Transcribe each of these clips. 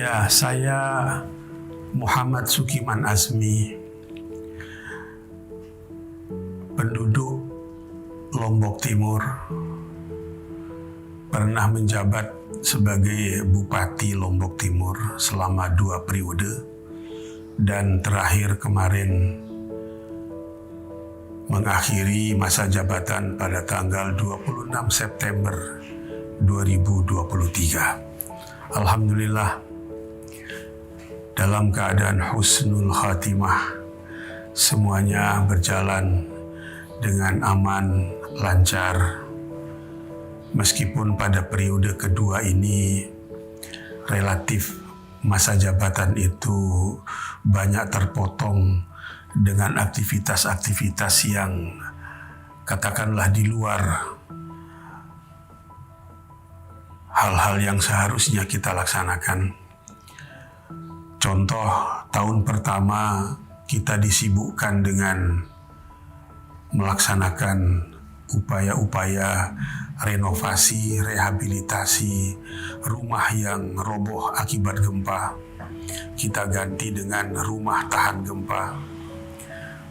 Ya, saya Muhammad Sukiman Azmi, penduduk Lombok Timur, pernah menjabat sebagai Bupati Lombok Timur selama 2 periode, dan terakhir kemarin mengakhiri masa jabatan pada tanggal 26 September 2023. Alhamdulillah, dalam keadaan husnul khatimah, semuanya berjalan dengan aman, lancar. Meskipun pada periode kedua ini relatif masa jabatan itu banyak terpotong dengan aktivitas-aktivitas yang katakanlah di luar hal-hal yang seharusnya kita laksanakan. Contoh, tahun pertama kita disibukkan dengan melaksanakan upaya-upaya renovasi, rehabilitasi rumah yang roboh akibat gempa. Kita ganti dengan rumah tahan gempa.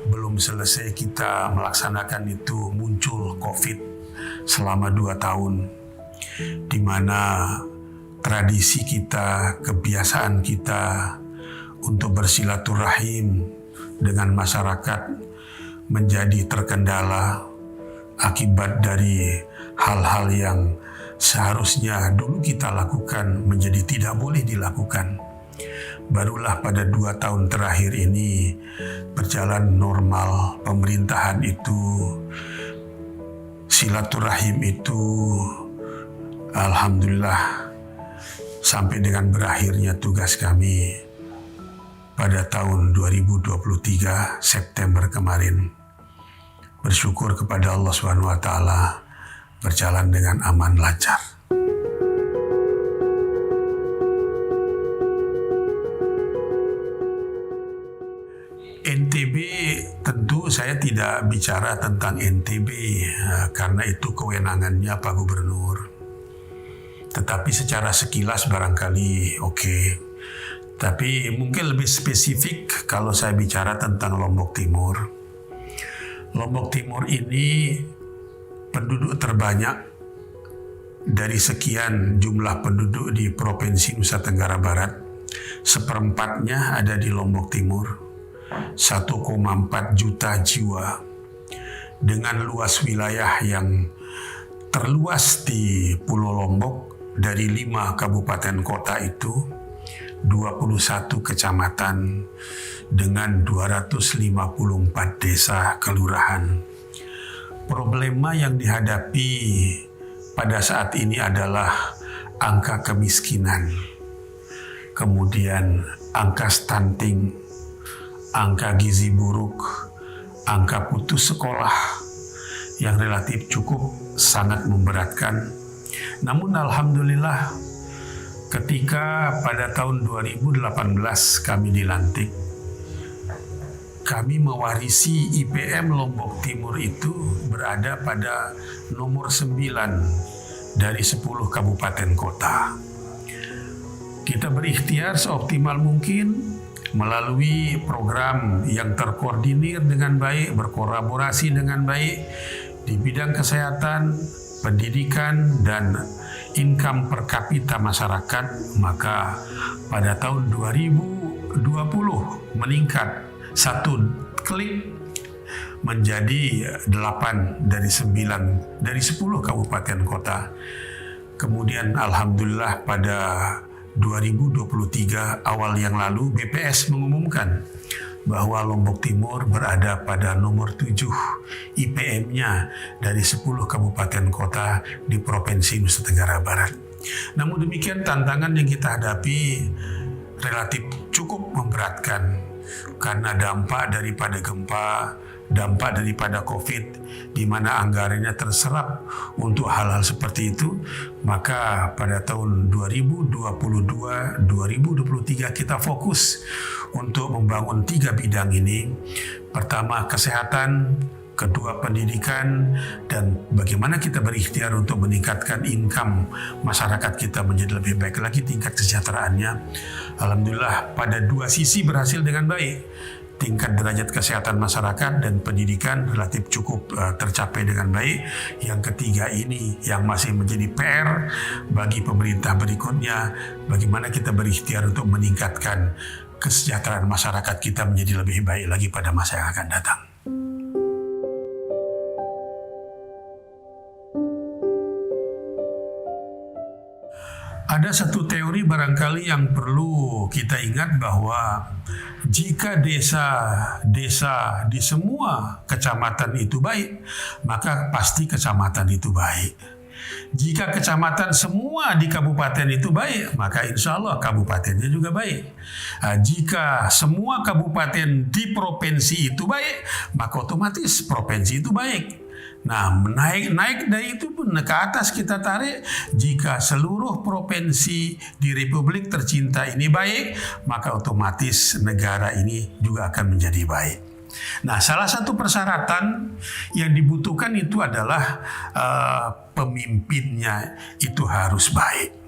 Belum selesai kita melaksanakan itu, muncul COVID selama 2 tahun, di mana tradisi kita, kebiasaan kita untuk bersilaturahim dengan masyarakat menjadi terkendala akibat dari hal-hal yang seharusnya dulu kita lakukan menjadi tidak boleh dilakukan. Barulah pada 2 tahun terakhir ini berjalan normal pemerintahan itu, silaturahim itu, alhamdulillah, sampai dengan berakhirnya tugas kami pada tahun 2023 September kemarin. Bersyukur kepada Allah SWT, berjalan dengan aman lancar. NTB, tentu saya tidak bicara tentang NTB karena itu kewenangannya Pak Gubernur. Tetapi secara sekilas barangkali oke. Tapi mungkin lebih spesifik kalau saya bicara tentang Lombok Timur. Lombok Timur ini penduduk terbanyak dari sekian jumlah penduduk di Provinsi Nusa Tenggara Barat. 1/4-nya ada di Lombok Timur, 1,4 juta jiwa, dengan luas wilayah yang terluas di Pulau Lombok. Dari 5 kabupaten kota itu 21 kecamatan dengan 254 desa kelurahan. Problema yang dihadapi pada saat ini adalah angka kemiskinan, kemudian angka stunting, angka gizi buruk, angka putus sekolah yang relatif cukup sangat memberatkan. Namun alhamdulillah, ketika pada tahun 2018 kami dilantik, kami mewarisi IPM Lombok Timur itu berada pada nomor 9 dari 10 kabupaten kota. Kita berikhtiar seoptimal mungkin melalui program yang terkoordinir dengan baik, berkolaborasi dengan baik di bidang kesehatan, pendidikan, dan income per kapita masyarakat. Maka pada tahun 2020 meningkat 1 klik menjadi 8 dari 10 kabupaten kota. Kemudian alhamdulillah pada 2023 awal yang lalu BPS mengumumkan bahwa Lombok Timur berada pada nomor 7 IPM-nya dari 10 kabupaten kota di Provinsi Nusa Tenggara Barat. Namun demikian, tantangan yang kita hadapi relatif cukup memberatkan karena dampak daripada gempa, dampak daripada COVID, di mana anggarannya terserap untuk hal-hal seperti itu. Maka pada tahun 2022-2023 kita fokus untuk membangun 3 bidang ini. Pertama, kesehatan, kedua pendidikan, dan bagaimana kita berikhtiar untuk meningkatkan income masyarakat kita menjadi lebih baik lagi tingkat kesejahteraannya. Alhamdulillah pada dua sisi berhasil dengan baik. Tingkat derajat kesehatan masyarakat dan pendidikan relatif cukup tercapai dengan baik. Yang ketiga ini yang masih menjadi PR bagi pemerintah berikutnya, bagaimana kita berikhtiar untuk meningkatkan kesejahteraan masyarakat kita menjadi lebih baik lagi pada masa yang akan datang. Ada satu teori barangkali yang perlu kita ingat, bahwa jika desa di semua kecamatan itu baik, maka pasti kecamatan itu baik. Jika kecamatan semua di kabupaten itu baik, maka insya Allah kabupatennya juga baik. Jika semua kabupaten di provinsi itu baik, maka otomatis provinsi itu baik. Nah, naik dari itu pun ke atas kita tarik, jika seluruh provinsi di Republik tercinta ini baik, maka otomatis negara ini juga akan menjadi baik. Nah, salah satu persyaratan yang dibutuhkan itu adalah pemimpinnya itu harus baik.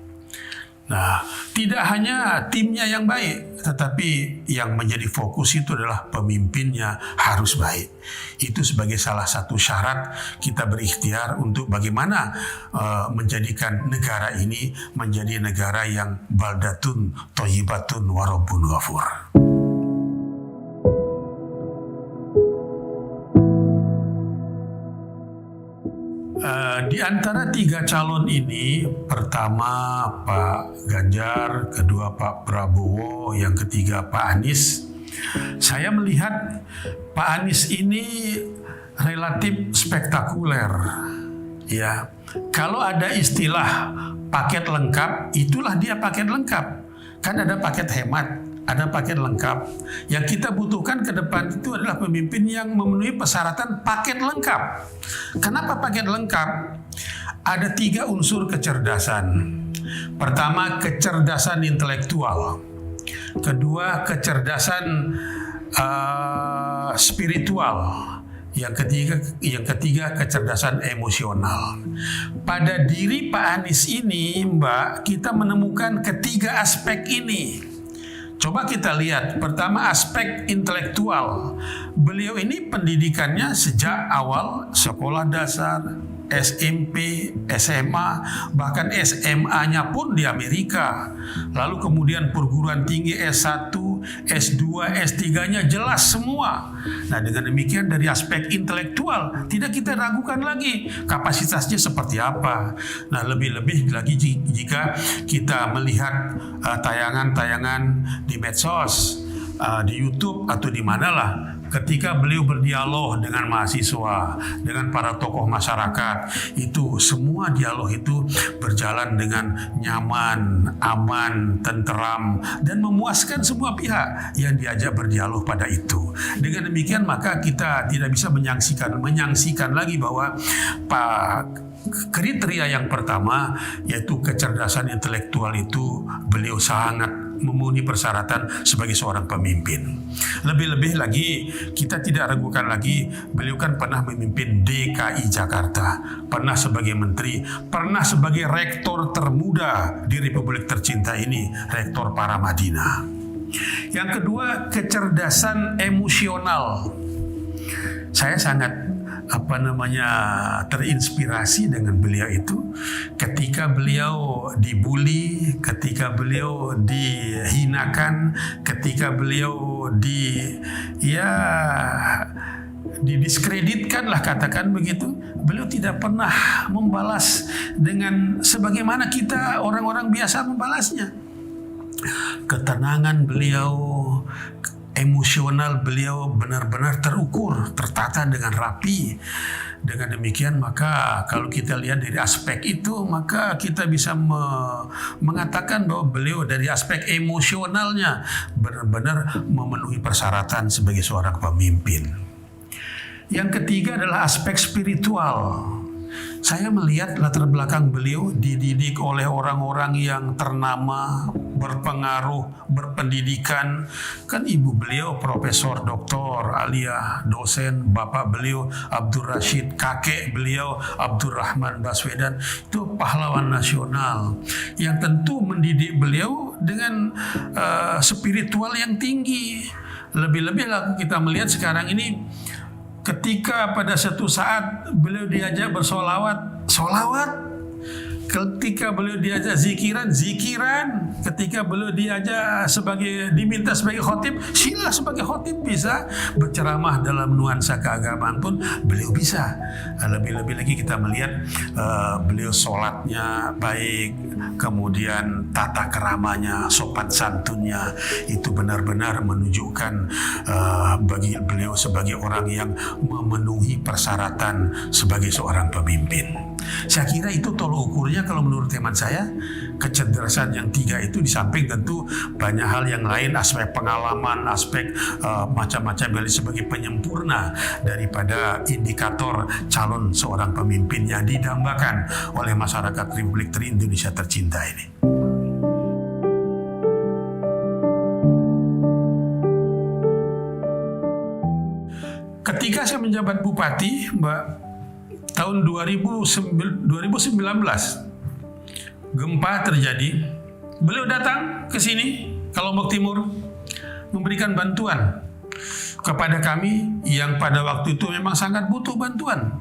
Nah, tidak hanya timnya yang baik, tetapi yang menjadi fokus itu adalah pemimpinnya harus baik. Itu sebagai salah satu syarat kita berikhtiar untuk bagaimana menjadikan negara ini menjadi negara yang baldatun thayyibatun wa rabbun ghafur. Di antara tiga calon ini, pertama Pak Ganjar, kedua Pak Prabowo, yang ketiga Pak Anies, saya melihat Pak Anies ini relatif spektakuler. Ya, kalau ada istilah paket lengkap, itulah dia paket lengkap. Kan ada paket hemat, ada paket lengkap. Yang kita butuhkan ke depan itu adalah pemimpin yang memenuhi persyaratan paket lengkap. Kenapa paket lengkap? Ada tiga unsur kecerdasan. Pertama, kecerdasan intelektual. Kedua, kecerdasan spiritual. Yang ketiga kecerdasan emosional. Pada diri Pak Anies ini, Mbak, kita menemukan ketiga aspek ini. Coba kita lihat, pertama aspek intelektual. Beliau ini pendidikannya sejak awal sekolah dasar, SMP, SMA, bahkan SMA-nya pun di Amerika. Lalu kemudian perguruan tinggi S1, S2, S3-nya jelas semua. Nah, dengan demikian dari aspek intelektual tidak kita ragukan lagi kapasitasnya seperti apa. Nah, lebih-lebih lagi jika kita melihat tayangan-tayangan di medsos, di YouTube atau di manalah, ketika beliau berdialog dengan mahasiswa, dengan para tokoh masyarakat, itu semua dialog itu berjalan dengan nyaman, aman, tenteram, dan memuaskan semua pihak yang diajak berdialog pada itu. Dengan demikian maka kita tidak bisa menyaksikan lagi bahwa kriteria yang pertama, yaitu kecerdasan intelektual, itu beliau sangat memenuhi persyaratan sebagai seorang pemimpin. Lebih-lebih lagi kita tidak ragukan lagi, beliau kan pernah memimpin DKI Jakarta, pernah sebagai menteri, pernah sebagai rektor termuda di Republik tercinta ini, Rektor Paramadina. Yang kedua, kecerdasan emosional. Saya sangat terinspirasi dengan beliau itu ketika beliau dibully, ketika beliau dihinakan, ketika beliau didiskreditkan lah, katakan begitu. Beliau tidak pernah membalas dengan sebagaimana kita orang-orang biasa membalasnya. Ketenangan beliau, emosional beliau benar-benar terukur, tertata dengan rapi. Dengan demikian maka kalau kita lihat dari aspek itu, maka kita bisa mengatakan bahwa beliau dari aspek emosionalnya benar-benar memenuhi persyaratan sebagai seorang pemimpin. Yang ketiga adalah aspek spiritual. Saya melihat latar belakang beliau dididik oleh orang-orang yang ternama, berpengaruh, berpendidikan. Kan ibu beliau Profesor Doktor Alia, dosen, bapak beliau Abdul Rashid, kakek beliau Abdurrahman Baswedan, itu pahlawan nasional yang tentu mendidik beliau dengan spiritual yang tinggi. Lebih-lebih kita melihat sekarang ini, ketika pada satu saat beliau diajak bersolawat, solawat. Ketika beliau diajak zikiran, zikiran. Ketika beliau diajak diminta sebagai khotib, sila sebagai khotib bisa. Berceramah dalam nuansa keagamaan pun beliau bisa. Lebih-lebih lagi kita melihat beliau sholatnya baik, kemudian tata keramanya, sopan santunnya, itu benar-benar menunjukkan bagi beliau sebagai orang yang memenuhi persyaratan sebagai seorang pemimpin. Saya kira itu tolok ukurnya kalau menurut teman saya. Kecerdasan yang tiga itu, di samping tentu banyak hal yang lain, aspek pengalaman, aspek macam-macam yang sebagai penyempurna daripada indikator calon seorang pemimpin yang didambakan oleh masyarakat Republik Indonesia tercinta ini. Ketika saya menjabat bupati, tahun 2019 gempa terjadi. Beliau datang ke sini, ke Lombok Timur, memberikan bantuan kepada kami yang pada waktu itu memang sangat butuh bantuan.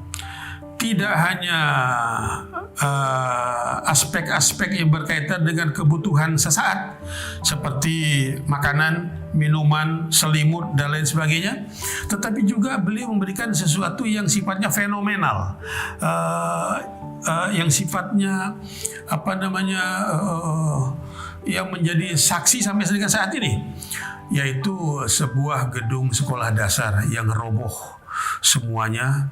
Tidak hanya aspek-aspek yang berkaitan dengan kebutuhan sesaat seperti makanan, minuman, selimut, dan lain sebagainya, tetapi juga beliau memberikan sesuatu yang sifatnya fenomenal, yang sifatnya yang menjadi saksi sampai dengan saat ini, yaitu sebuah gedung sekolah dasar yang roboh semuanya.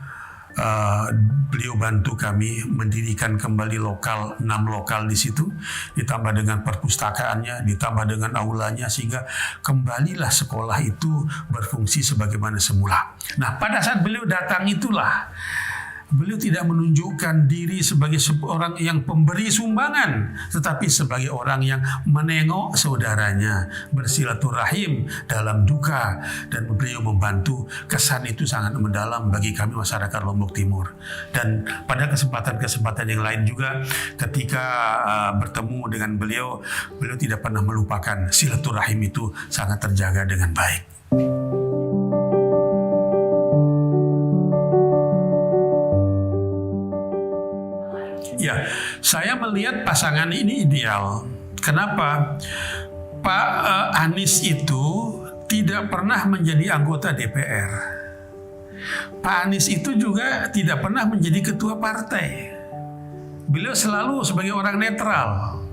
Beliau bantu kami mendirikan kembali 6 lokal di situ, ditambah dengan perpustakaannya, ditambah dengan aulanya, sehingga kembalilah sekolah itu berfungsi sebagaimana semula. Nah, pada saat beliau datang itulah beliau tidak menunjukkan diri sebagai seorang yang pemberi sumbangan, tetapi sebagai orang yang menengok saudaranya, bersilaturahim dalam duka, dan beliau membantu. Kesan itu sangat mendalam bagi kami masyarakat Lombok Timur. Dan pada kesempatan-kesempatan yang lain juga, ketika bertemu dengan beliau tidak pernah melupakan silaturahim itu sangat terjaga dengan baik. Ya, saya melihat pasangan ini ideal. Kenapa? Pak Anies itu tidak pernah menjadi anggota DPR. Pak Anies itu juga tidak pernah menjadi ketua partai. Beliau selalu sebagai orang netral.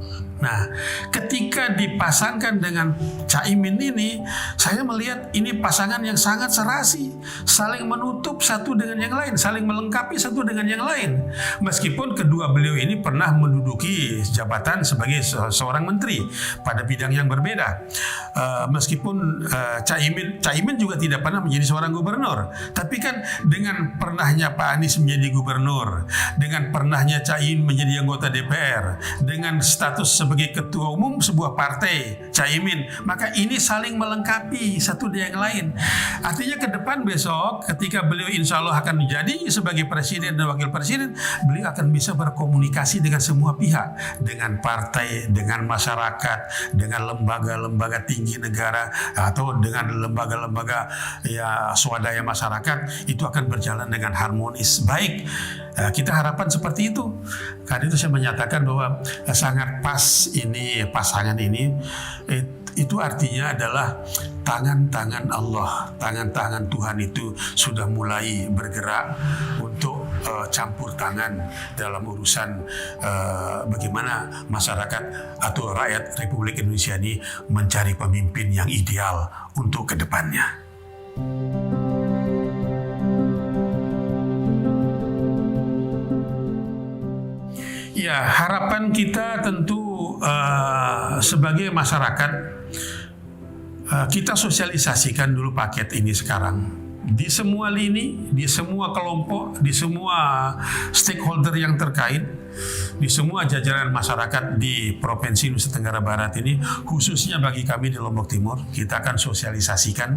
Nah, ketika dipasangkan dengan Caimin ini, saya melihat ini pasangan yang sangat serasi, saling menutup satu dengan yang lain, saling melengkapi satu dengan yang lain. Meskipun kedua beliau ini pernah menduduki jabatan sebagai seorang menteri pada bidang yang berbeda. Meskipun Caimin juga tidak pernah menjadi seorang gubernur, tapi kan dengan pernahnya Pak Anies menjadi gubernur, dengan pernahnya Caimin menjadi anggota DPR, dengan status sebagai ketua umum sebuah partai Caimin, maka ini saling melengkapi satu dengan yang lain. Artinya ke depan besok ketika beliau insya Allah akan menjadi sebagai presiden dan wakil presiden, beliau akan bisa berkomunikasi dengan semua pihak, dengan partai, dengan masyarakat, dengan lembaga-lembaga tinggi negara, atau dengan lembaga-lembaga swadaya masyarakat. Itu akan berjalan dengan harmonis baik. Kita harapkan seperti itu. Karena itu saya menyatakan bahwa sangat pas ini pasangan ini. Itu artinya adalah tangan-tangan Allah, tangan-tangan Tuhan itu sudah mulai bergerak untuk campur tangan dalam urusan bagaimana masyarakat atau rakyat Republik Indonesia ini mencari pemimpin yang ideal untuk ke depannya. Ya, harapan kita tentu sebagai masyarakat, kita sosialisasikan dulu paket ini sekarang. di semua lini, di semua kelompok, di semua stakeholder yang terkait, di semua jajaran masyarakat di Provinsi Nusa Tenggara Barat ini, khususnya bagi kami di Lombok Timur, kita akan sosialisasikan,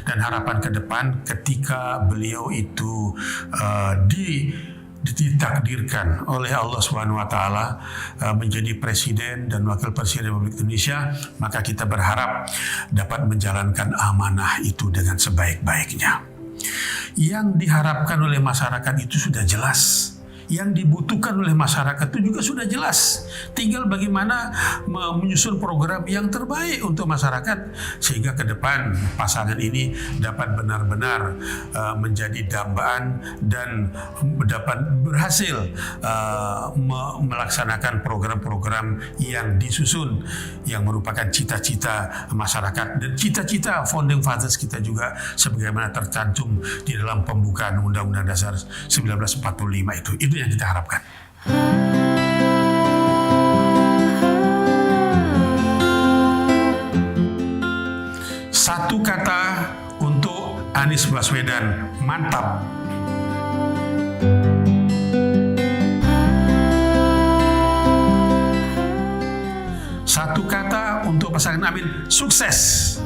dan harapan ke depan ketika beliau itu ditakdirkan oleh Allah Subhanahu wa taala menjadi presiden dan wakil presiden Republik Indonesia, maka kita berharap dapat menjalankan amanah itu dengan sebaik-baiknya. Yang diharapkan oleh masyarakat itu sudah jelas. Yang dibutuhkan oleh masyarakat itu juga sudah jelas. Tinggal bagaimana menyusun program yang terbaik untuk masyarakat sehingga ke depan pasangan ini dapat benar-benar menjadi dambaan dan dapat berhasil melaksanakan program-program yang disusun yang merupakan cita-cita masyarakat dan cita-cita founding fathers kita juga sebagaimana tercantum di dalam pembukaan Undang-Undang Dasar 1945 itu. Itu yang kita harapkan. Satu kata untuk Anies Baswedan, mantap. Satu kata untuk pasangan Amin, sukses.